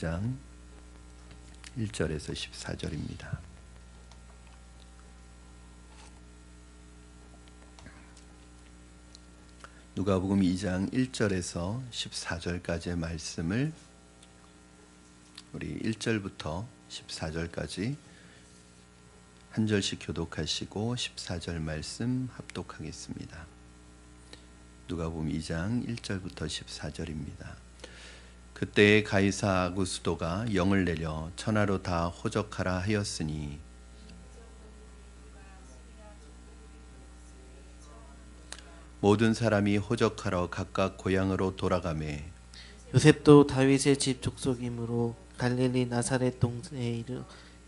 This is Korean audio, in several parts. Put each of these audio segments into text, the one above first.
2장 1절에서 14절입니다. 누가복음 2장 1절에서 14절까지의 말씀을 우리 1절부터 14절까지 한 절씩 교독하시고 14절 말씀 합독하겠습니다. 누가복음 2장 1절부터 14절입니다. 그때에 가이사 아구스도가 영을 내려 천하로 다 호적하라 하였으니 모든 사람이 호적하러 각각 고향으로 돌아가매 요셉도 다윗의 집 족속이므로 갈릴리 나사렛 동네에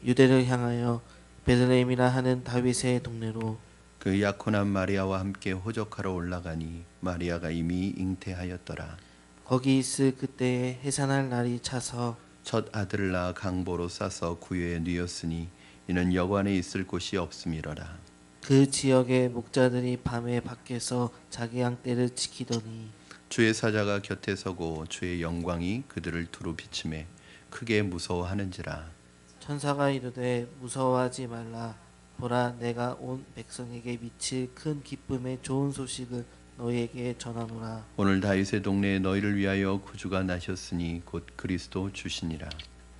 유대를 향하여 베들레헴이라 하는 다윗의 동네로 그 약혼한 마리아와 함께 호적하러 올라가니 마리아가 이미 잉태하였더라. 거기 있을 그때에 해산할 날이 차서 첫 아들을 낳아 강보로 싸서 구유에 뉘었으니 이는 여관에 있을 곳이 없음이러라. 그 지역의 목자들이 밤에 밖에서 자기 양떼를 지키더니 주의 사자가 곁에 서고 주의 영광이 그들을 두루 비치매 크게 무서워하는지라. 천사가 이르되 무서워하지 말라. 보라, 내가 온 백성에게 미칠 큰 기쁨의 좋은 소식을 너희에게 전하노라. 오늘 다윗의 동네에 너희를 위하여 구주가 나셨으니 곧 그리스도 주시니라.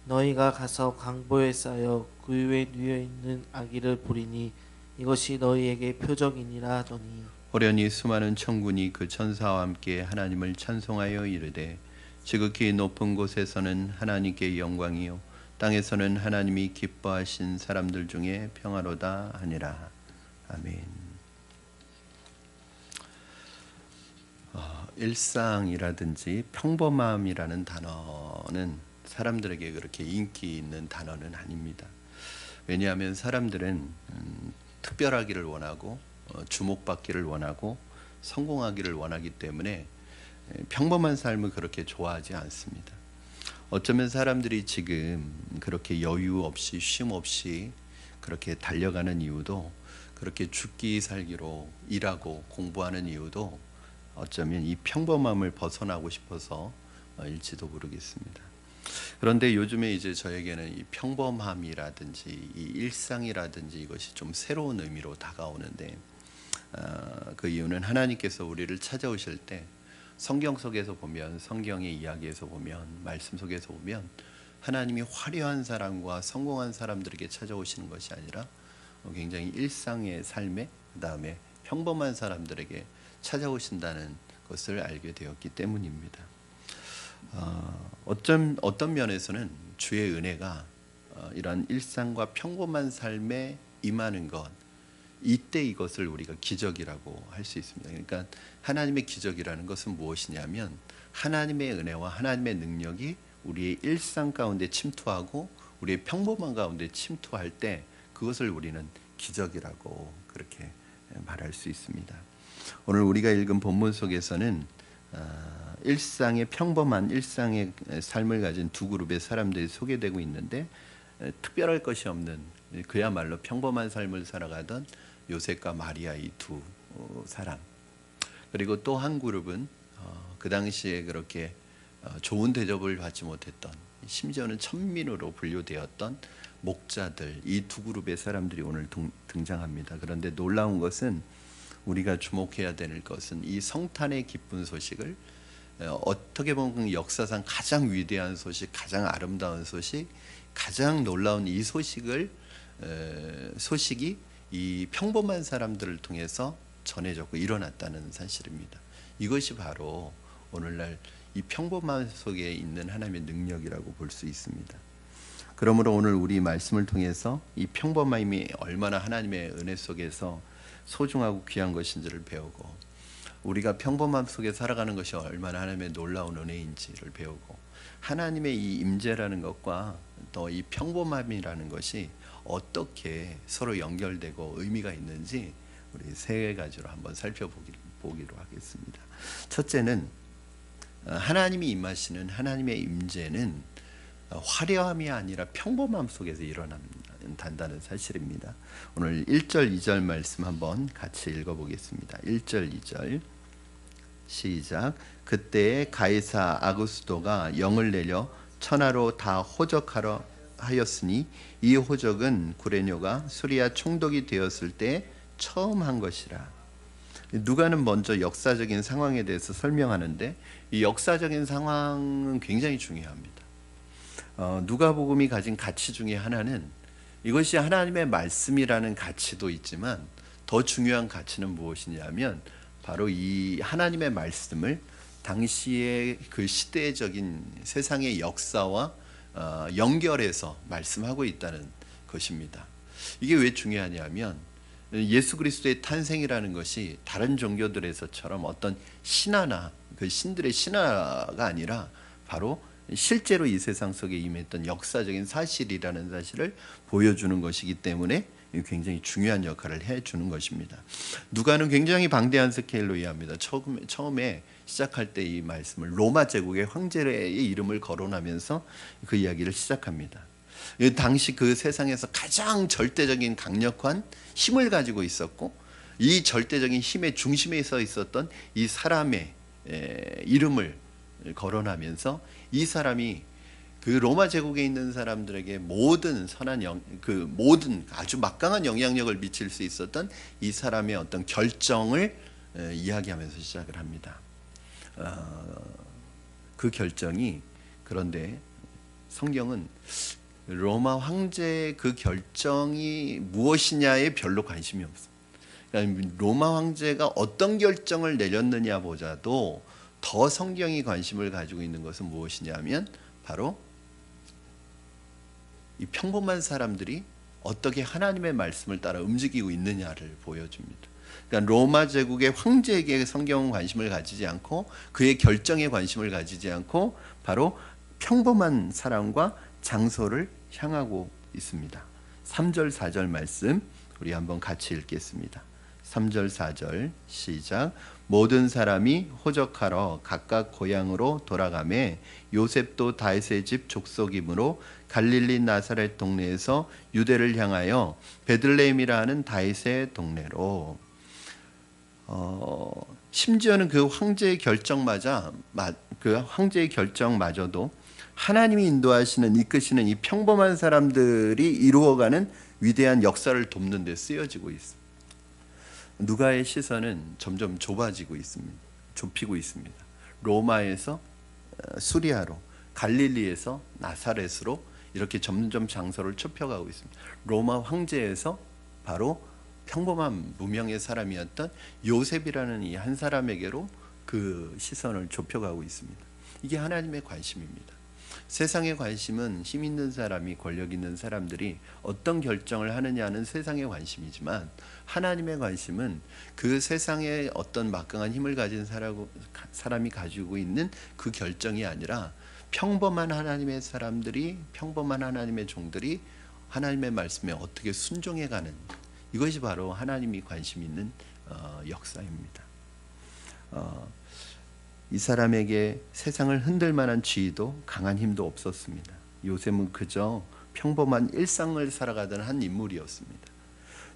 너희가 가서 강보에 쌓여 구유에 누워 있는 아기를 보리니 이것이 너희에게 표적이니라 하더니 호련히 수많은 천군이 그 천사와 함께 하나님을 찬송하여 이르되 지극히 높은 곳에서는 하나님께 영광이요 땅에서는 하나님이 기뻐하신 사람들 중에 평화로다 하니라. 아멘. 일상이라든지 평범함이라는 단어는 사람들에게 그렇게 인기 있는 단어는 아닙니다. 왜냐하면 사람들은 특별하기를 원하고 주목받기를 원하고 성공하기를 원하기 때문에 평범한 삶을 그렇게 좋아하지 않습니다. 어쩌면 사람들이 지금 그렇게 여유 없이 쉼 없이 그렇게 달려가는 이유도 그렇게 죽기 살기로 일하고 공부하는 이유도 어쩌면 이 평범함을 벗어나고 싶어서 일지도 모르겠습니다. 그런데 요즘에 이제 저에게는 이 평범함이라든지 이 일상이라든지 이것이 좀 새로운 의미로 다가오는데 그 이유는 하나님께서 우리를 찾아오실 때 성경 속에서 보면 성경의 이야기에서 보면 말씀 속에서 보면 하나님이 화려한 사람과 성공한 사람들에게 찾아오시는 것이 아니라 굉장히 일상의 삶에 그다음에 평범한 사람들에게 찾아오신다는 것을 알게 되었기 때문입니다. 어떤 면에서는 주의 은혜가 이러한 일상과 평범한 삶에 임하는 것 이때 이것을 우리가 기적이라고 할 수 있습니다. 그러니까 하나님의 기적이라는 것은 무엇이냐면 하나님의 은혜와 하나님의 능력이 우리의 일상 가운데 침투하고 우리의 평범한 가운데 침투할 때 그것을 우리는 기적이라고 그렇게 말할 수 있습니다. 오늘 우리가 읽은 본문 속에서는 일상의 평범한 일상의 삶을 가진 두 그룹의 사람들이 소개되고 있는데 특별할 것이 없는 그야말로 평범한 삶을 살아가던 요셉과 마리아 이 두 사람, 그리고 또 한 그룹은 그 당시에 그렇게 좋은 대접을 받지 못했던 심지어는 천민으로 분류되었던 목자들 이 두 그룹의 사람들이 오늘 등장합니다. 그런데 놀라운 것은 우리가 주목해야 될 것은 이 성탄의 기쁜 소식을 어떻게 보면 역사상 가장 위대한 소식, 가장 아름다운 소식, 가장 놀라운 이 소식이 이 평범한 사람들을 통해서 전해졌고 일어났다는 사실입니다. 이것이 바로 오늘날 이 평범함 속에 있는 하나님의 능력이라고 볼 수 있습니다. 그러므로 오늘 우리 말씀을 통해서 이 평범함이 얼마나 하나님의 은혜 속에서 소중하고 귀한 것인지를 배우고 우리가 평범함 속에 살아가는 것이 얼마나 하나님의 놀라운 은혜인지를 배우고 하나님의 이 임재라는 것과 또 이 평범함이라는 것이 어떻게 서로 연결되고 의미가 있는지 우리 세 가지로 한번 살펴보기로 하겠습니다. 첫째는 하나님이 임하시는 하나님의 임재는 화려함이 아니라 평범함 속에서 일어난다는 사실입니다. 오늘 1절 2절 말씀 한번 같이 읽어보겠습니다. 1절 2절 시작. 그때에 가이사 아구스도가 영을 내려 천하로 다 호적하러 하였으니 이 호적은 구레뇨가 수리아 총독이 되었을 때 처음 한 것이라. 누가는 먼저 역사적인 상황에 대해서 설명하는데 이 역사적인 상황은 굉장히 중요합니다. 누가복음이 가진 가치 중에 하나는 이것이 하나님의 말씀이라는 가치도 있지만 더 중요한 가치는 무엇이냐면 바로 이 하나님의 말씀을 당시의 그 시대적인 세상의 역사와 연결해서 말씀하고 있다는 것입니다. 이게 왜 중요하냐면 예수 그리스도의 탄생이라는 것이 다른 종교들에서처럼 어떤 신화나 그 신들의 신화가 아니라 바로 실제로 이 세상 속에 임했던 역사적인 사실이라는 사실을 보여주는 것이기 때문에 굉장히 중요한 역할을 해주는 것입니다. 누가는 굉장히 방대한 스케일로 이해합니다. 처음에 시작할 때 이 말씀을 로마 제국의 황제의 이름을 거론하면서 그 이야기를 시작합니다. 당시 그 세상에서 가장 절대적인 강력한 힘을 가지고 있었고 이 절대적인 힘의 중심에 서 있었던 이 사람의 이름을 거론하면서 이 사람이 그 로마 제국에 있는 사람들에게 모든 모든 아주 막강한 영향력을 미칠 수 있었던 이 사람의 어떤 결정을 이야기하면서 시작을 합니다. 그 결정이 그런데 성경은 로마 황제의 그 결정이 무엇이냐에 별로 관심이 없습니다. 그러니까 로마 황제가 어떤 결정을 내렸느냐보다도 더 성경이 관심을 가지고 있는 것은 무엇이냐면 바로 이 평범한 사람들이 어떻게 하나님의 말씀을 따라 움직이고 있느냐를 보여줍니다. 그러니까 로마 제국의 황제에게 성경은 관심을 가지지 않고 그의 결정에 관심을 가지지 않고 바로 평범한 사람과 장소를 향하고 있습니다. 3절 4절 말씀 우리 한번 같이 읽겠습니다. 3절 4절 시작. 모든 사람이 호적하러 각각 고향으로 돌아가매 요셉도 다윗의 집 족속이므로 갈릴리 나사렛 동네에서 유대를 향하여 베들레헴이라 하는 다윗의 동네로. 심지어는 그 황제의 결정마저도 하나님이 인도하시는 이끄시는 이 평범한 사람들이 이루어가는 위대한 역사를 돕는 데 쓰여지고 있습니다. 누가의 시선은 점점 좁히고 있습니다. 로마에서 수리아로, 갈릴리에서 나사렛으로 이렇게 점점 장소를 좁혀가고 있습니다. 로마 황제에서 바로 평범한 무명의 사람이었던 요셉이라는 이 한 사람에게로 그 시선을 좁혀가고 있습니다. 이게 하나님의 관심입니다. 세상의 관심은 힘 있는 사람이, 권력 있는 사람들이 어떤 결정을 하느냐는 세상의 관심이지만 하나님의 관심은 그 세상에 어떤 막강한 힘을 가진 사람이 가지고 있는 그 결정이 아니라 평범한 하나님의 사람들이, 평범한 하나님의 종들이 하나님의 말씀에 어떻게 순종해가는, 이것이 바로 하나님이 관심 있는 역사입니다. 이 사람에게 세상을 흔들 만한 지위도 강한 힘도 없었습니다. 요셉은 그저 평범한 일상을 살아가던 한 인물이었습니다.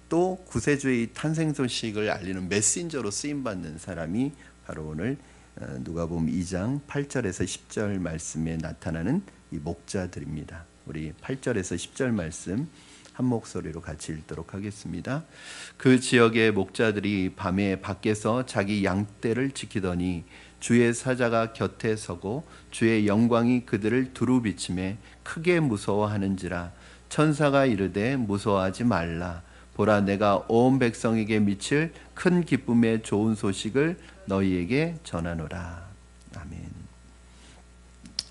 또 구세주의 탄생 소식을 알리는 메신저로 쓰임받는 사람이 바로 오늘 누가복음 2장 8절에서 10절 말씀에 나타나는 이 목자들입니다. 우리 8절에서 10절 말씀 한 목소리로 같이 읽도록 하겠습니다. 그 지역의 목자들이 밤에 밖에서 자기 양떼를 지키더니 주의 사자가 곁에 서고 주의 영광이 그들을 두루 비치매 크게 무서워하는지라. 천사가 이르되 무서워하지 말라. 보라, 내가 온 백성에게 미칠 큰 기쁨의 좋은 소식을 너희에게 전하노라. 아멘.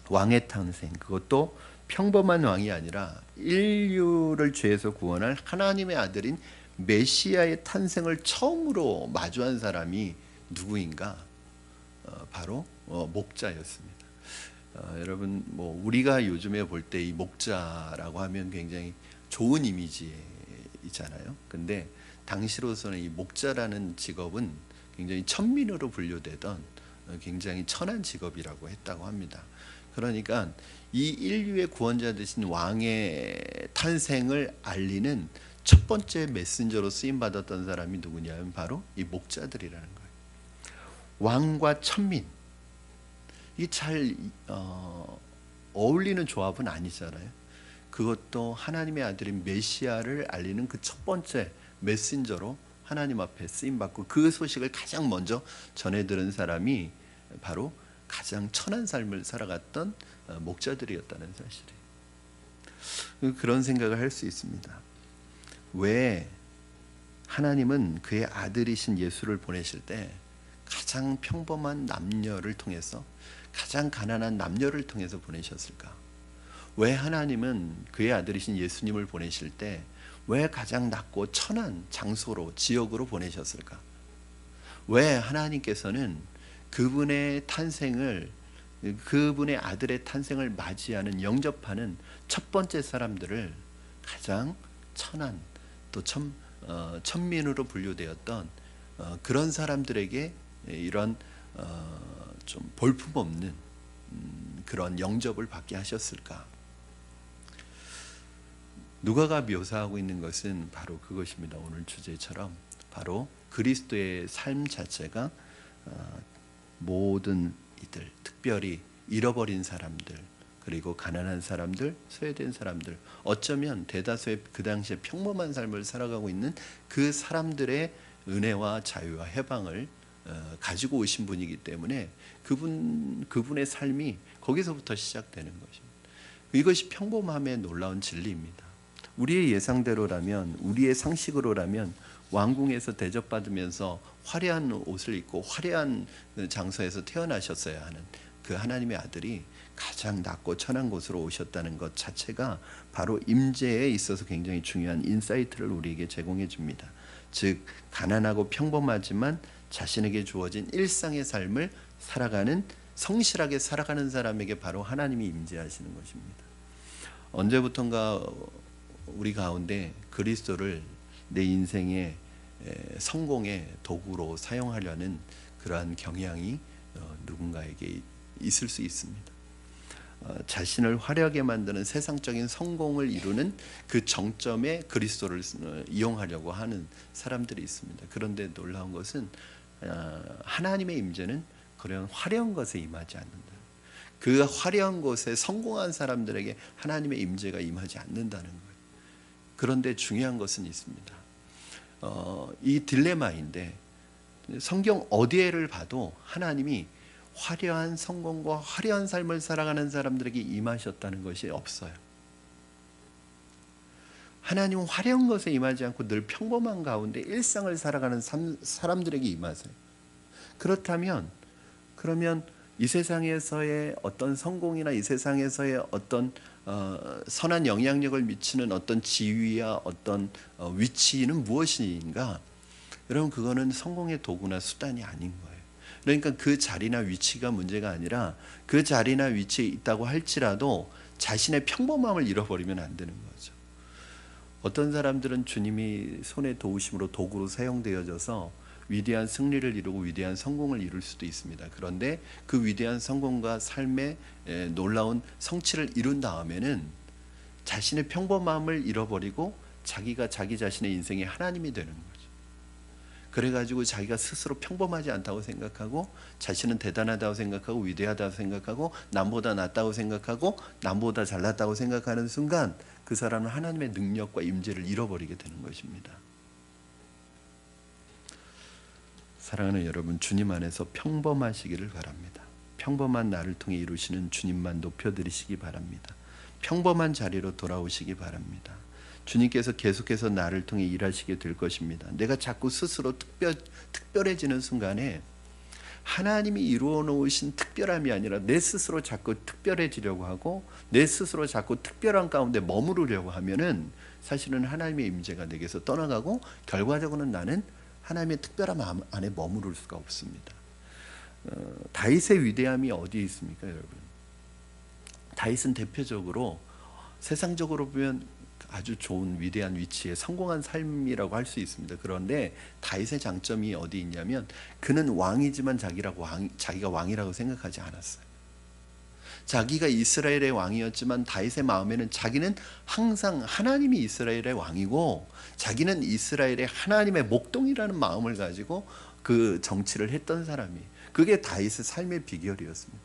왕의 탄생, 그것도 평범한 왕이 아니라 인류를 죄에서 구원할 하나님의 아들인 메시아의 탄생을 처음으로 마주한 사람이 누구인가? 바로 목자였습니다. 여러분, 우리가 요즘에 볼 때 이 목자라고 하면 굉장히 좋은 이미지이잖아요. 근데 당시로서는 이 목자라는 직업은 굉장히 천민으로 분류되던 굉장히 천한 직업이라고 했다고 합니다. 그러니까 이 인류의 구원자 되신 왕의 탄생을 알리는 첫 번째 메신저로 쓰임 받았던 사람이 누구냐면 바로 이 목자들이라는 거예요. 왕과 천민, 이 잘 어울리는 조합은 아니잖아요. 그것도 하나님의 아들인 메시아를 알리는 그 첫 번째 메신저로 하나님 앞에 쓰임받고 그 소식을 가장 먼저 전해들은 사람이 바로 가장 천한 삶을 살아갔던 목자들이었다는 사실이에요. 그런 생각을 할 수 있습니다. 왜 하나님은 그의 아들이신 예수를 보내실 때 가장 평범한 남녀를 통해서, 가장 가난한 남녀를 통해서 보내셨을까? 왜 하나님은 그의 아들이신 예수님을 보내실 때 왜 가장 낮고 천한 장소로, 지역으로 보내셨을까? 왜 하나님께서는 그분의 탄생을, 그분의 아들의 탄생을 맞이하는, 영접하는 첫 번째 사람들을 가장 천한, 또 천민으로 분류되었던 그런 사람들에게 이런 좀 볼품없는 그런 영접을 받게 하셨을까? 누가가 묘사하고 있는 것은 바로 그것입니다. 오늘 주제처럼 바로 그리스도의 삶 자체가 모든 이들, 특별히 잃어버린 사람들, 그리고 가난한 사람들, 소외된 사람들, 어쩌면 대다수의 그 당시에 평범한 삶을 살아가고 있는 그 사람들의 은혜와 자유와 해방을 가지고 오신 분이기 때문에 그분의 삶이 거기서부터 시작되는 것입니다. 이것이 평범함의 놀라운 진리입니다. 우리의 예상대로라면, 우리의 상식으로라면 왕궁에서 대접받으면서 화려한 옷을 입고 화려한 장소에서 태어나셨어야 하는 그 하나님의 아들이 가장 낮고 천한 곳으로 오셨다는 것 자체가 바로 임재에 있어서 굉장히 중요한 인사이트를 우리에게 제공해 줍니다. 즉 가난하고 평범하지만 자신에게 주어진 일상의 삶을 살아가는, 성실하게 살아가는 사람에게 바로 하나님이 임재하시는 것입니다. 언제부턴가 우리 가운데 그리스도를 내 인생의 성공의 도구로 사용하려는 그러한 경향이 누군가에게 있을 수 있습니다. 자신을 화려하게 만드는 세상적인 성공을 이루는 그 정점에 그리스도를 이용하려고 하는 사람들이 있습니다. 그런데 놀라운 것은 하나님의 임재는 그런 화려한 것에 임하지 않는다. 그 화려한 곳에 성공한 사람들에게 하나님의 임재가 임하지 않는다는 거예요. 그런데 중요한 것은 있습니다. 이 딜레마인데 성경 어디에를 봐도 하나님이 화려한 성공과 화려한 삶을 살아가는 사람들에게 임하셨다는 것이 없어요. 하나님은 화려한 것에 임하지 않고 늘 평범한 가운데 일상을 살아가는 사람들에게 임하세요. 그렇다면 그러면 이 세상에서의 어떤 성공이나 이 세상에서의 어떤 선한 영향력을 미치는 어떤 지위야 어떤 위치는 무엇인가? 여러분 그거는 성공의 도구나 수단이 아닌 거예요. 그러니까 그 자리나 위치가 문제가 아니라 그 자리나 위치에 있다고 할지라도 자신의 평범함을 잃어버리면 안 되는 거죠. 어떤 사람들은 주님이 손에 도우심으로 도구로 사용되어져서 위대한 승리를 이루고 위대한 성공을 이룰 수도 있습니다. 그런데 그 위대한 성공과 삶의 놀라운 성취를 이룬 다음에는 자신의 평범함을 잃어버리고 자기가 자기 자신의 인생의 하나님이 되는 거죠. 그래가지고 자기가 스스로 평범하지 않다고 생각하고 자신은 대단하다고 생각하고 위대하다고 생각하고 남보다 낫다고 생각하고 남보다 잘났다고 생각하는 순간 그 사람은 하나님의 능력과 임재를 잃어버리게 되는 것입니다. 사랑하는 여러분, 주님 안에서 평범하시기를 바랍니다. 평범한 나를 통해 이루시는 주님만 높여드리시기 바랍니다. 평범한 자리로 돌아오시기 바랍니다. 주님께서 계속해서 나를 통해 일하시게 될 것입니다. 내가 자꾸 스스로 특별해지는 순간에 하나님이 이루어 놓으신 특별함이 아니라 내 스스로 자꾸 특별해지려고 하고 내 스스로 자꾸 특별한 가운데 머무르려고 하면은 사실은 하나님의 임재가 내게서 떠나가고 결과적으로는 나는 하나님의 특별함 안에 머무를 수가 없습니다. 다윗의 위대함이 어디에 있습니까, 여러분? 다윗은 대표적으로 세상적으로 보면 아주 좋은 위대한 위치에 성공한 삶이라고 할 수 있습니다. 그런데 다윗의 장점이 어디 있냐면 그는 왕이지만 자기가 왕이라고 생각하지 않았어요. 자기가 이스라엘의 왕이었지만 다윗의 마음에는 자기는 항상 하나님이 이스라엘의 왕이고 자기는 이스라엘의 하나님의 목동이라는 마음을 가지고 그 정치를 했던 사람이, 그게 다윗의 삶의 비결이었습니다.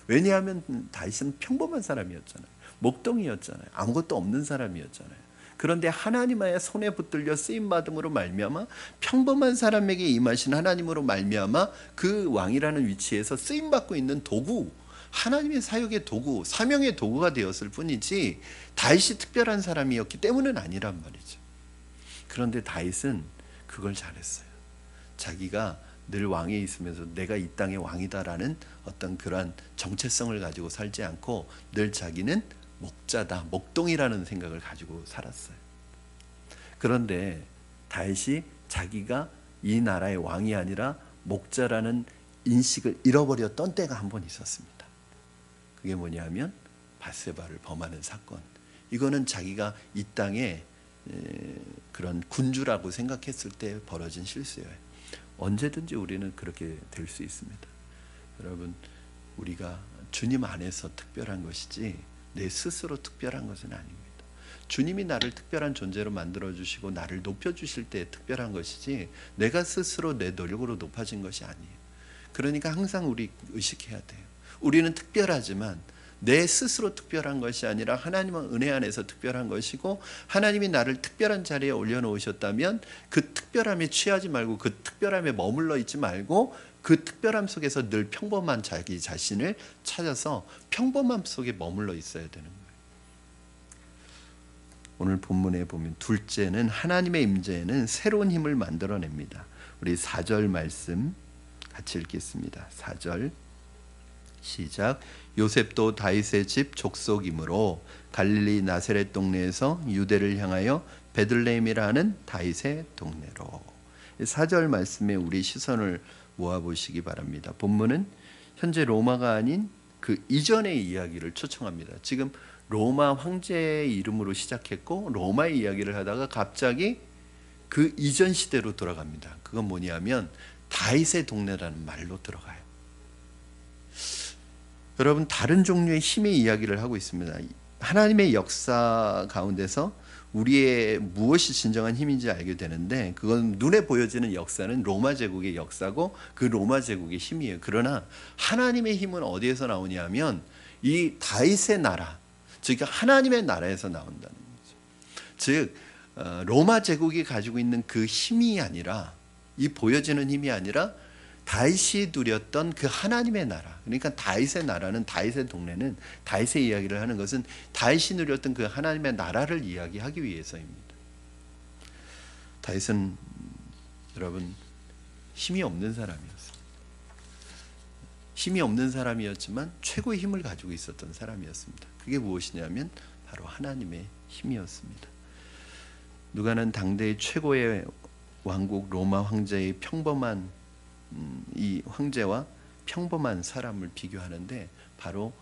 왜냐하면 다윗은 평범한 사람이었잖아요. 목동이었잖아요. 아무것도 없는 사람이었잖아요. 그런데 하나님의 손에 붙들려 쓰임 받음으로 말미암아 평범한 사람에게 임하신 하나님으로 말미암아 그 왕이라는 위치에서 쓰임 받고 있는 도구, 하나님의 사역의 도구, 사명의 도구가 되었을 뿐이지 다윗이 특별한 사람이었기 때문은 아니란 말이죠. 그런데 다윗은 그걸 잘했어요. 자기가 늘 왕에 있으면서 내가 이 땅의 왕이다라는 어떤 그러한 정체성을 가지고 살지 않고 늘 자기는 목자다, 목동이라는 생각을 가지고 살았어요. 그런데 다윗이 자기가 이 나라의 왕이 아니라 목자라는 인식을 잃어버렸던 때가 한 번 있었습니다. 그게 뭐냐면 밧세바를 범하는 사건. 이거는 자기가 이 땅에 그런 군주라고 생각했을 때 벌어진 실수예요. 언제든지 우리는 그렇게 될 수 있습니다. 여러분, 우리가 주님 안에서 특별한 것이지 내 스스로 특별한 것은 아닙니다. 주님이 나를 특별한 존재로 만들어주시고 나를 높여주실 때 특별한 것이지 내가 스스로 내 노력으로 높아진 것이 아니에요. 그러니까 항상 우리 의식해야 돼요. 우리는 특별하지만 내 스스로 특별한 것이 아니라 하나님은 은혜 안에서 특별한 것이고, 하나님이 나를 특별한 자리에 올려놓으셨다면 그 특별함에 취하지 말고 그 특별함에 머물러 있지 말고 그 특별함 속에서 늘 평범한 자기 자신을 찾아서 평범함 속에 머물러 있어야 되는 거예요. 오늘 본문에 보면 둘째는 하나님의 임재는 새로운 힘을 만들어냅니다. 우리 4절 말씀 같이 읽겠습니다. 4절 시작. 요셉도 다윗의 집 족속이므로 갈릴리 나세렛 동네에서 유대를 향하여 베들레헴이라 하는 다윗의 동네로. 4절 말씀에 우리 시선을 모아보시기 바랍니다. 본문은 현재 로마가 아닌 그 이전의 이야기를 초청합니다. 지금 로마 황제의 이름으로 시작했고 로마의 이야기를 하다가 갑자기 그 이전 시대로 돌아갑니다. 그건 뭐냐면 다윗의 동네라는 말로 들어가요. 여러분, 다른 종류의 힘의 이야기를 하고 있습니다. 하나님의 역사 가운데서 우리의 무엇이 진정한 힘인지 알게 되는데, 그건 눈에 보여지는 역사는 로마 제국의 역사고 그 로마 제국의 힘이에요. 그러나 하나님의 힘은 어디에서 나오냐면 이 다윗의 나라, 즉 하나님의 나라에서 나온다는 거죠. 즉 로마 제국이 가지고 있는 그 힘이 아니라, 이 보여지는 힘이 아니라 다윗이 누렸던 그 하나님의 나라, 그러니까 다윗의 나라는, 다윗의 동네는, 다윗의 이야기를 하는 것은 다윗이 누렸던 그 하나님의 나라를 이야기하기 위해서입니다. 다윗은 여러분 힘이 없는 사람이었어요. 힘이 없는 사람이었지만 최고의 힘을 가지고 있었던 사람이었습니다. 그게 무엇이냐면 바로 하나님의 힘이었습니다. 누가는 당대의 최고의 왕국 로마 황제의 평범한 이 황제와 평범한 사람을 비교하는데, 바로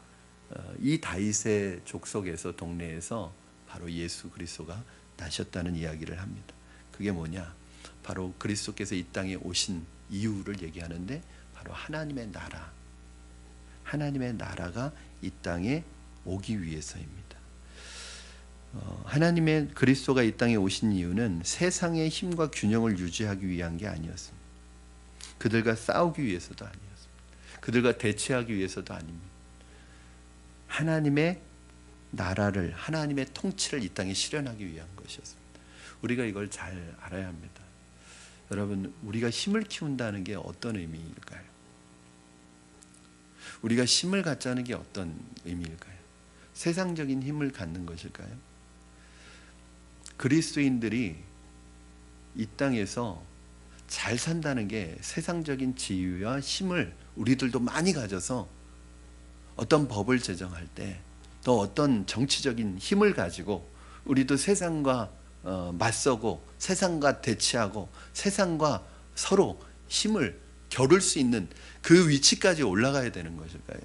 이 다윗의 족속에서, 동네에서 바로 예수 그리스도가 나셨다는 이야기를 합니다. 그게 뭐냐? 바로 그리스도께서 이 땅에 오신 이유를 얘기하는데 바로 하나님의 나라, 하나님의 나라가 이 땅에 오기 위해서입니다. 하나님의 그리스도가 이 땅에 오신 이유는 세상의 힘과 균형을 유지하기 위한 게 아니었습니다. 그들과 싸우기 위해서도 아니었습니다. 그들과 대치하기 위해서도 아닙니다. 하나님의 나라를, 하나님의 통치를 이 땅에 실현하기 위한 것이었습니다. 우리가 이걸 잘 알아야 합니다. 여러분, 우리가 힘을 키운다는 게 어떤 의미일까요? 우리가 힘을 갖자는 게 어떤 의미일까요? 세상적인 힘을 갖는 것일까요? 그리스도인들이 이 땅에서 잘 산다는 게 세상적인 지위와 힘을 우리들도 많이 가져서 어떤 법을 제정할 때, 또 어떤 정치적인 힘을 가지고 우리도 세상과 맞서고 세상과 대치하고 세상과 서로 힘을 겨룰 수 있는 그 위치까지 올라가야 되는 것일까요?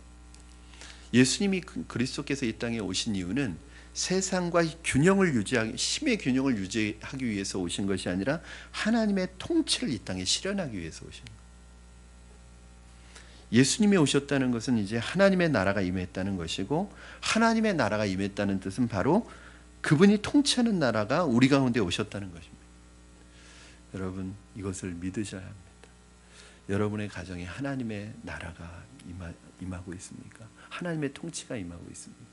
예수님이, 그리스도께서 이 땅에 오신 이유는 세상과 균형을 유지하기, 힘의 균형을 유지하기 위해서 오신 것이 아니라 하나님의 통치를 이 땅에 실현하기 위해서 오신 거예요. 예수님이 오셨다는 것은 이제 하나님의 나라가 임했다는 것이고, 하나님의 나라가 임했다는 뜻은 바로 그분이 통치하는 나라가 우리 가운데 오셨다는 것입니다. 여러분, 이것을 믿으셔야 합니다. 여러분의 가정에 하나님의 나라가 임하고 있습니까? 하나님의 통치가 임하고 있습니까?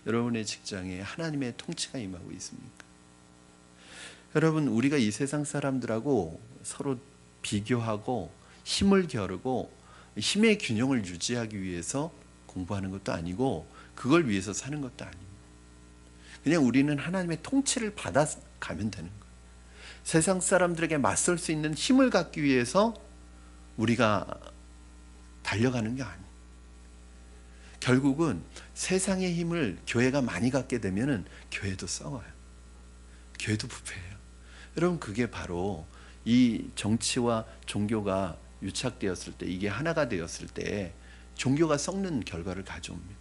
여러분의 직장에 하나님의 통치가 임하고 있습니까? 여러분, 우리가 이 세상 사람들하고 서로 비교하고 힘을 겨루고 힘의 균형을 유지하기 위해서 공부하는 것도 아니고 그걸 위해서 사는 것도 아닙니다. 그냥 우리는 하나님의 통치를 받아가면 되는 거예요. 세상 사람들에게 맞설 수 있는 힘을 갖기 위해서 우리가 달려가는 게 아니에요. 결국은 세상의 힘을 교회가 많이 갖게 되면은 교회도 썩어요. 교회도 부패해요. 여러분, 그게 바로 이 정치와 종교가 유착되었을 때, 이게 하나가 되었을 때 종교가 썩는 결과를 가져옵니다.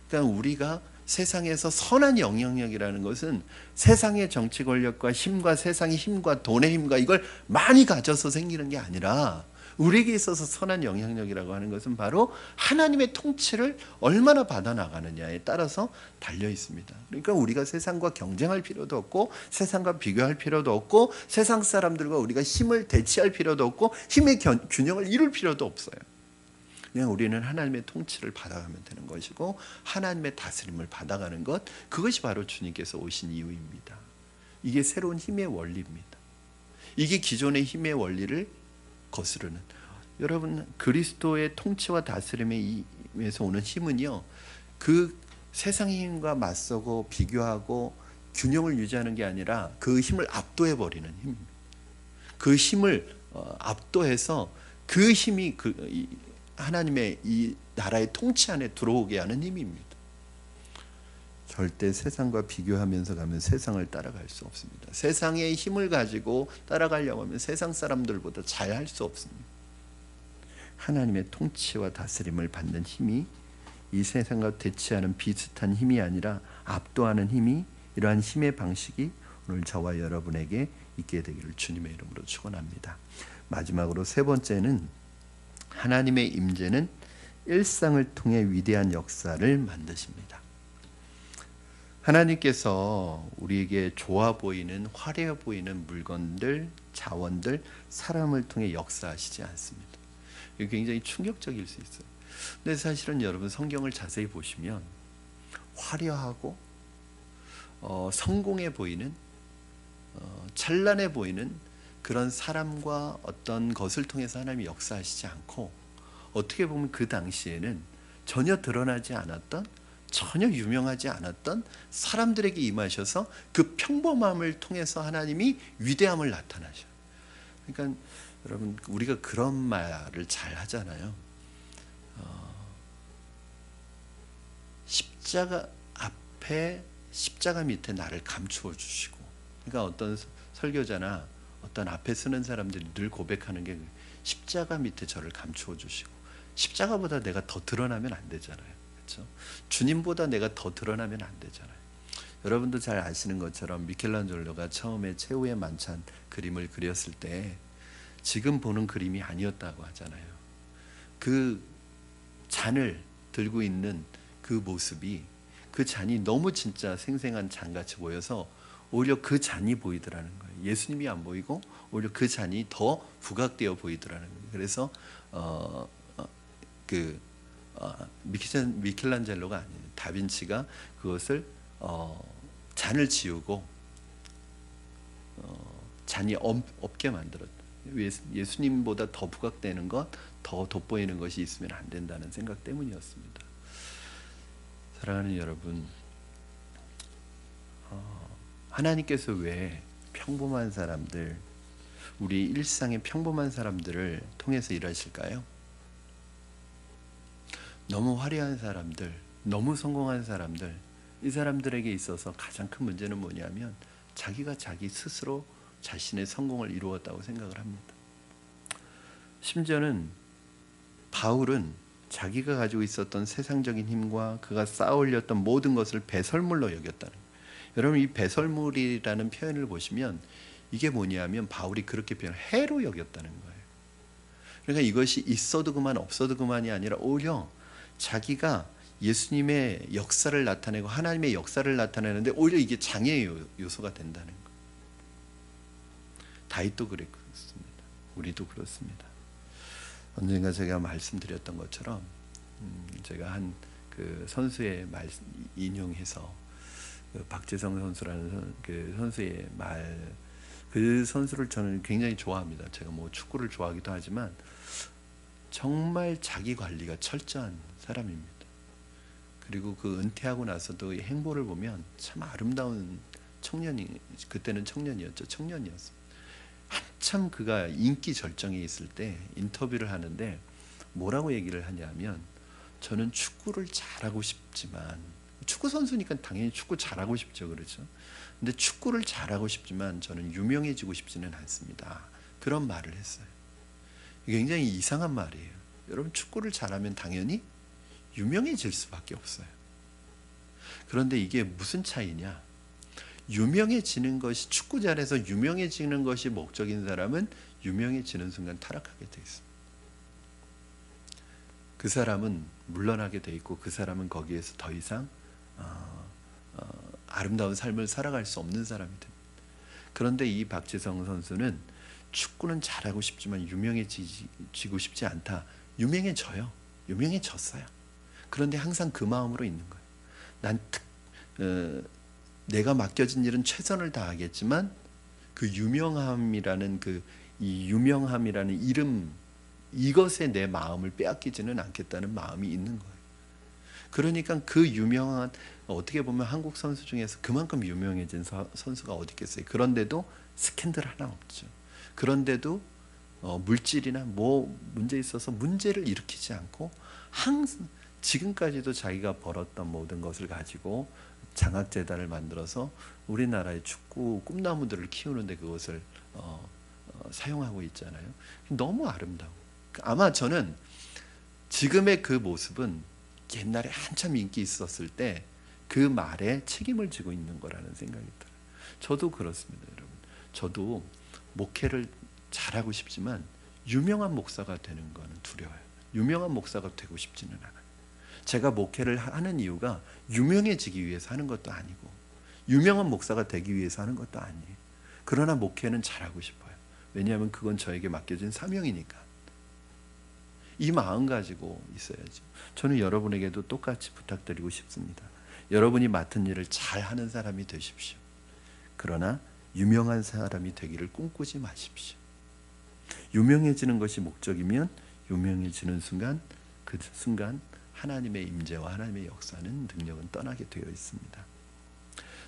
그러니까 우리가 세상에서 선한 영향력이라는 것은 세상의 정치 권력과 힘과 세상의 힘과 돈의 힘과 이걸 많이 가져서 생기는 게 아니라, 우리에게 있어서 선한 영향력이라고 하는 것은 바로 하나님의 통치를 얼마나 받아 나가느냐에 따라서 달려 있습니다. 그러니까 우리가 세상과 경쟁할 필요도 없고 세상과 비교할 필요도 없고 세상 사람들과 우리가 힘을 대치할 필요도 없고 힘의 균형을 이룰 필요도 없어요. 그냥 우리는 하나님의 통치를 받아가면 되는 것이고 하나님의 다스림을 받아가는 것, 그것이 바로 주님께서 오신 이유입니다. 이게 새로운 힘의 원리입니다. 이게 기존의 힘의 원리를 거스르는, 여러분, 그리스도의 통치와 다스림에 의해서 오는 힘은요, 그 세상의 힘과 맞서고 비교하고 균형을 유지하는 게 아니라 그 힘을 압도해 버리는 힘입니다. 그 힘을 압도해서 그 힘이 하나님의 이 나라의 통치 안에 들어오게 하는 힘입니다. 절대 세상과 비교하면서 가면 세상을 따라갈 수 없습니다. 세상의 힘을 가지고 따라가려고 하면 세상 사람들보다 잘할 수 없습니다. 하나님의 통치와 다스림을 받는 힘이 이 세상과 대치하는 비슷한 힘이 아니라 압도하는 힘이, 이러한 힘의 방식이 오늘 저와 여러분에게 있게 되기를 주님의 이름으로 축원합니다. 마지막으로 세 번째는, 하나님의 임재는 일상을 통해 위대한 역사를 만드십니다. 하나님께서 우리에게 좋아 보이는, 화려해 보이는 물건들, 자원들, 사람을 통해 역사하시지 않습니다. 이게 굉장히 충격적일 수 있어요. 근데 사실은 여러분, 성경을 자세히 보시면 화려하고 성공해 보이는, 찬란해 보이는 그런 사람과 어떤 것을 통해서 하나님이 역사하시지 않고, 어떻게 보면 그 당시에는 전혀 드러나지 않았던, 전혀 유명하지 않았던 사람들에게 임하셔서 그 평범함을 통해서 하나님이 위대함을 나타나셔요. 그러니까 여러분, 우리가 그런 말을 잘 하잖아요. 십자가 앞에, 십자가 밑에 나를 감추어 주시고. 그러니까 어떤 설교자나 어떤 앞에 쓰는 사람들이 늘 고백하는 게, 십자가 밑에 저를 감추어 주시고, 십자가보다 내가 더 드러나면 안 되잖아요. 그렇죠? 주님보다 내가 더 드러나면 안 되잖아요. 여러분도 잘 아시는 것처럼 미켈란젤로가 처음에 최후의 만찬 그림을 그렸을 때 지금 보는 그림이 아니었다고 하잖아요. 그 잔을 들고 있는 그 모습이, 그 잔이 너무 진짜 생생한 잔같이 보여서 오히려 그 잔이 보이더라는 거예요. 예수님이 안 보이고 오히려 그 잔이 더 부각되어 보이더라는 거예요. 그래서 미켈란젤로가 아니에요. 다빈치가 그것을 잔을 지우고 잔이 없게 만들었다. 예수님보다 더 부각되는 것, 더 돋보이는 것이 있으면 안 된다는 생각 때문이었습니다. 사랑하는 여러분, 하나님께서 왜 평범한 사람들, 우리 일상의 평범한 사람들을 통해서 일하실까요? 너무 화려한 사람들, 너무 성공한 사람들, 이 사람들에게 있어서 가장 큰 문제는 뭐냐면 자기가 자기 스스로 자신의 성공을 이루었다고 생각을 합니다. 심지어는 바울은 자기가 가지고 있었던 세상적인 힘과 그가 쌓아올렸던 모든 것을 배설물로 여겼다는 거예요. 여러분, 이 배설물이라는 표현을 보시면 이게 뭐냐면 바울이 그렇게 표현을 해로 여겼다는 거예요. 그러니까 이것이 있어도 그만 없어도 그만이 아니라 오히려 자기가 예수님의 역사를 나타내고 하나님의 역사를 나타내는데 오히려 이게 장애의 요소가 된다는 거예요. 다윗도 그랬습니다. 우리도 그렇습니다. 언젠가 제가 말씀드렸던 것처럼 제가 한 그 선수의 말 인용해서 그 박지성 선수라는 그 선수의 말, 그 선수를 저는 굉장히 좋아합니다. 제가 뭐 축구를 좋아하기도 하지만 정말 자기 관리가 철저한 사람입니다. 그리고 그 은퇴하고 나서도 이 행보를 보면 참 아름다운 청년이, 그때는 청년이었죠. 청년이었어요. 한참 그가 인기 절정에 있을 때 인터뷰를 하는데 뭐라고 얘기를 하냐면, 저는 축구를 잘하고 싶지만, 축구 선수니까 당연히 축구 잘하고 싶죠, 그렇죠? 근데 축구를 잘하고 싶지만 저는 유명해지고 싶지는 않습니다. 그런 말을 했어요. 굉장히 이상한 말이에요. 여러분, 축구를 잘하면 당연히 유명해질 수밖에 없어요. 그런데 이게 무슨 차이냐? 유명해지는 것이, 축구 잘해서 유명해지는 것이 목적인 사람은 유명해지는 순간 타락하게 돼 있습니다. 그 사람은 물러나게 돼 있고, 그 사람은 거기에서 더 이상 아름다운 삶을 살아갈 수 없는 사람이 됩니다. 그런데 이 박지성 선수는 축구는 잘하고 싶지만 유명해지고 싶지 않다. 유명해져요. 유명해졌어요. 그런데 항상 그 마음으로 있는 거예요. 내가 맡겨진 일은 최선을 다하겠지만 그 유명함이라는 이 유명함이라는 이름, 이것에 내 마음을 빼앗기지는 않겠다는 마음이 있는 거예요. 그러니까 그 유명한, 어떻게 보면 한국 선수 중에서 그만큼 유명해진 선수가 어디 있겠어요. 그런데도 스캔들 하나 없죠. 그런데도 물질이나 뭐 문제 있어서 문제를 일으키지 않고 항상 지금까지도 자기가 벌었던 모든 것을 가지고 장학재단을 만들어서 우리나라의 축구 꿈나무들을 키우는데 그것을 사용하고 있잖아요. 너무 아름다워. 아마 저는 지금의 그 모습은 옛날에 한참 인기 있었을 때 그 말에 책임을 지고 있는 거라는 생각이 들어요. 저도 그렇습니다, 여러분. 저도 목회를 잘하고 싶지만 유명한 목사가 되는 거는 두려워요. 유명한 목사가 되고 싶지는 않아요. 제가 목회를 하는 이유가 유명해지기 위해서 하는 것도 아니고 유명한 목사가 되기 위해서 하는 것도 아니에요. 그러나 목회는 잘하고 싶어요. 왜냐하면 그건 저에게 맡겨진 사명이니까. 이 마음 가지고 있어야죠. 저는 여러분에게도 똑같이 부탁드리고 싶습니다. 여러분이 맡은 일을 잘하는 사람이 되십시오. 그러나 유명한 사람이 되기를 꿈꾸지 마십시오. 유명해지는 것이 목적이면 유명해지는 순간, 그 순간 하나님의 임재와 하나님의 역사는, 능력은 떠나게 되어 있습니다.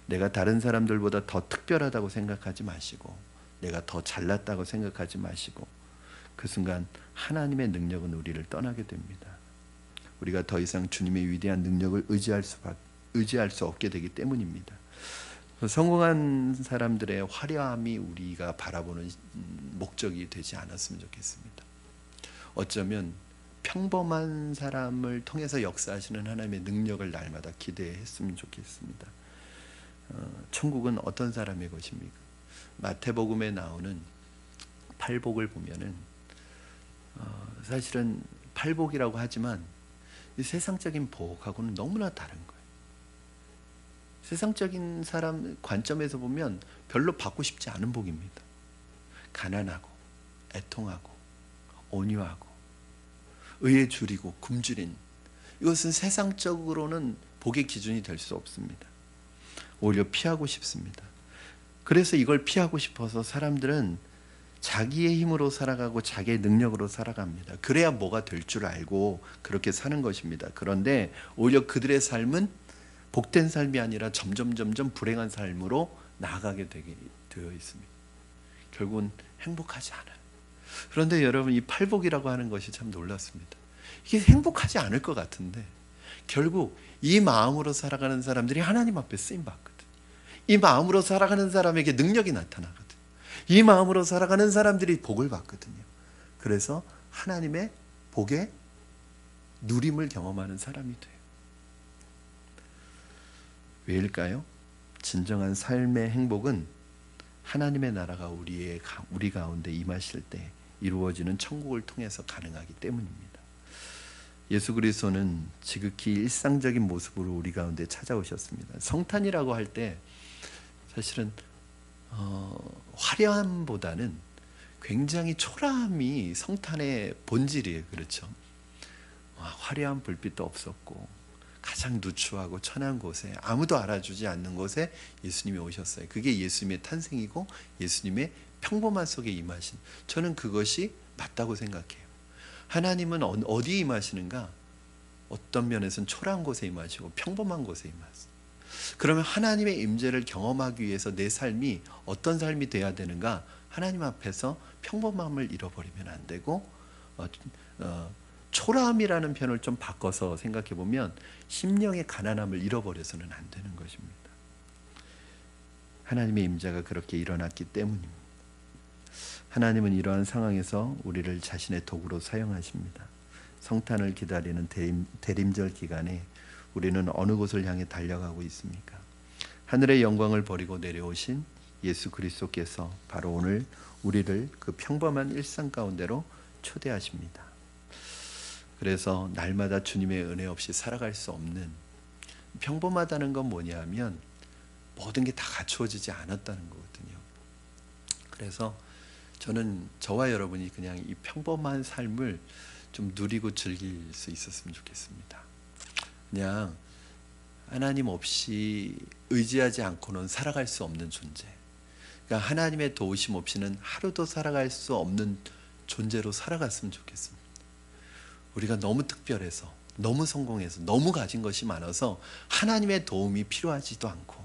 내가 다른 사람들보다 더 특별하다고 생각하지 마시고, 내가 더 잘났다고 생각하지 마시고, 그 순간 하나님의 능력은 우리를 떠나게 됩니다. 우리가 더 이상 주님의 위대한 능력을 의지할 수 없게 되기 때문입니다. 성공한 사람들의 화려함이 우리가 바라보는 목적이 되지 않았으면 좋겠습니다. 어쩌면 평범한 사람을 통해서 역사하시는 하나님의 능력을 날마다 기대했으면 좋겠습니다. 천국은 어떤 사람의 것입니까? 마태복음에 나오는 팔복을 보면은 사실은 팔복이라고 하지만 이 세상적인 복하고는 너무나 다른 거예요. 세상적인 사람 관점에서 보면 별로 받고 싶지 않은 복입니다. 가난하고 애통하고 온유하고 의에 줄이고 굶주린, 이것은 세상적으로는 복의 기준이 될 수 없습니다. 오히려 피하고 싶습니다. 그래서 이걸 피하고 싶어서 사람들은 자기의 힘으로 살아가고 자기의 능력으로 살아갑니다. 그래야 뭐가 될 줄 알고 그렇게 사는 것입니다. 그런데 오히려 그들의 삶은 복된 삶이 아니라 점점 불행한 삶으로 나아가게 되어 있습니다. 결국은 행복하지 않아요. 그런데 여러분, 이 팔복이라고 하는 것이 참 놀랍습니다. 이게 행복하지 않을 것 같은데 결국 이 마음으로 살아가는 사람들이 하나님 앞에 쓰임받거든요. 이 마음으로 살아가는 사람에게 능력이 나타나거든요. 이 마음으로 살아가는 사람들이 복을 받거든요. 그래서 하나님의 복의 누림을 경험하는 사람이 돼요. 왜일까요? 진정한 삶의 행복은 하나님의 나라가 우리 가운데 임하실 때 이루어지는 천국을 통해서 가능하기 때문입니다. 예수 그리스도는 지극히 일상적인 모습으로 우리 가운데 찾아오셨습니다. 성탄이라고 할 때 사실은 화려함보다는 굉장히 초라함이 성탄의 본질이에요. 그렇죠? 화려한 불빛도 없었고 가장 누추하고 천한 곳에, 아무도 알아주지 않는 곳에 예수님이 오셨어요. 그게 예수님의 탄생이고 예수님의 평범한 속에 임하신, 저는 그것이 맞다고 생각해요. 하나님은 어디에 임하시는가? 어떤 면에서는 초라한 곳에 임하시고 평범한 곳에 임하세요. 그러면 하나님의 임재를 경험하기 위해서 내 삶이 어떤 삶이 돼야 되는가? 하나님 앞에서 평범함을 잃어버리면 안 되고, 초라함이라는 표현을 좀 바꿔서 생각해 보면 심령의 가난함을 잃어버려서는 안 되는 것입니다. 하나님의 임재가 그렇게 일어났기 때문입니다. 하나님은 이러한 상황에서 우리를 자신의 도구로 사용하십니다. 성탄을 기다리는 대림절 기간에 우리는 어느 곳을 향해 달려가고 있습니까? 하늘의 영광을 버리고 내려오신 예수 그리스도께서 바로 오늘 우리를 그 평범한 일상 가운데로 초대하십니다. 그래서 날마다 주님의 은혜 없이 살아갈 수 없는, 평범하다는 건 뭐냐 하면 모든 게 다 갖추어지지 않았다는 거거든요. 그래서 저는 저와 여러분이 그냥 이 평범한 삶을 좀 누리고 즐길 수 있었으면 좋겠습니다. 그냥 하나님 없이 의지하지 않고는 살아갈 수 없는 존재, 그러니까 하나님의 도우심 없이는 하루도 살아갈 수 없는 존재로 살아갔으면 좋겠습니다. 우리가 너무 특별해서, 너무 성공해서, 너무 가진 것이 많아서 하나님의 도움이 필요하지도 않고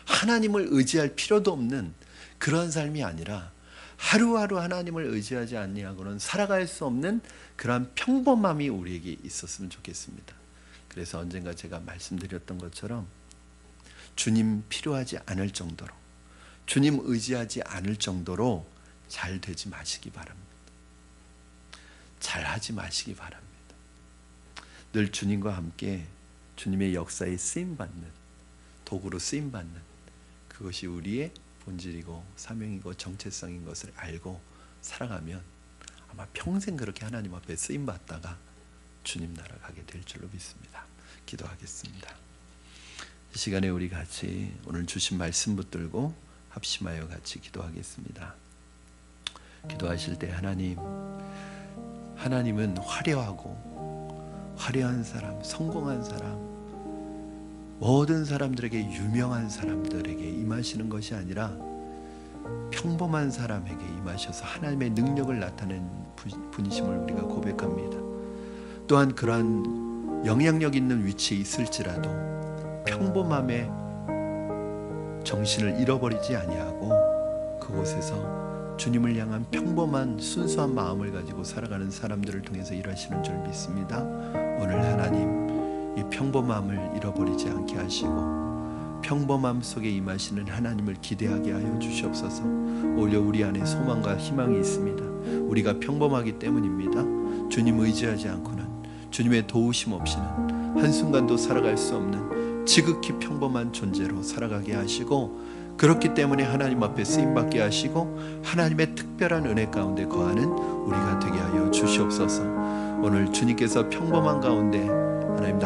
하나님을 의지할 필요도 없는 그런 삶이 아니라, 하루하루 하나님을 의지하지 아니하고는 살아갈 수 없는 그러한 평범함이 우리에게 있었으면 좋겠습니다. 그래서 언젠가 제가 말씀드렸던 것처럼 주님 필요하지 않을 정도로, 주님 의지하지 않을 정도로 잘 되지 마시기 바랍니다. 잘 하지 마시기 바랍니다. 늘 주님과 함께 주님의 역사에 쓰임받는, 도구로 쓰임받는, 그것이 우리의 본질이고 사명이고 정체성인 것을 알고 살아가면 아마 평생 그렇게 하나님 앞에 쓰임받다가 주님 나라 가게 될 줄로 믿습니다. 기도하겠습니다. 이 시간에 우리 같이 오늘 주신 말씀 붙들고 합심하여 같이 기도하겠습니다. 기도하실 때 하나님은 화려한 사람, 성공한 사람, 모든 사람들에게, 유명한 사람들에게 임하시는 것이 아니라 평범한 사람에게 임하셔서 하나님의 능력을 나타낸 분이심을 우리가 고백합니다. 또한 그러한 영향력 있는 위치에 있을지라도 평범함에 정신을 잃어버리지 아니하고 그곳에서 주님을 향한 평범한 순수한 마음을 가지고 살아가는 사람들을 통해서 일하시는 줄 믿습니다. 오늘 하나님, 이 평범함을 잃어버리지 않게 하시고 평범함 속에 임하시는 하나님을 기대하게 하여 주시옵소서. 오히려 우리 안에 소망과 희망이 있습니다. 우리가 평범하기 때문입니다. 주님 의지하지 않고는, 주님의 도우심 없이는 한순간도 살아갈 수 없는 지극히 평범한 존재로 살아가게 하시고, 그렇기 때문에 하나님 앞에 쓰임받게 하시고 하나님의 특별한 은혜 가운데 거하는 우리가 되게 하여 주시옵소서. 오늘 주님께서 평범한 가운데 하나님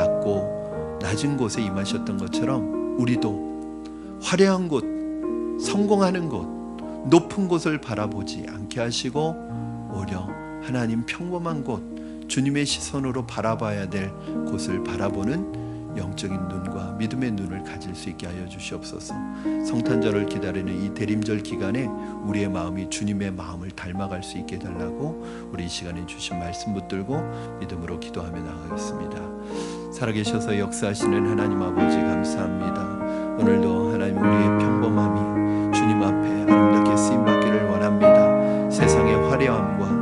낮은 곳에 임하셨던 것처럼 우리도 화려한 곳, 성공하는 곳, 높은 곳을 바라보지 않게 하시고 오히려 하나님 평범한 곳, 주님의 시선으로 바라봐야 될 곳을 바라보는 영적인 눈과 믿음의 눈을 가질 수 있게 하여 주시옵소서. 성탄절을 기다리는 이 대림절 기간에 우리의 마음이 주님의 마음을 닮아갈 수 있게 해달라고 우리 이 시간에 주신 말씀 붙들고 믿음으로 기도하며 나가겠습니다. 살아계셔서 역사하시는 하나님 아버지 감사합니다. 오늘도 하나님 우리의 평범함이 주님 앞에 아름답게 쓰임받기를 원합니다. 세상의 화려함과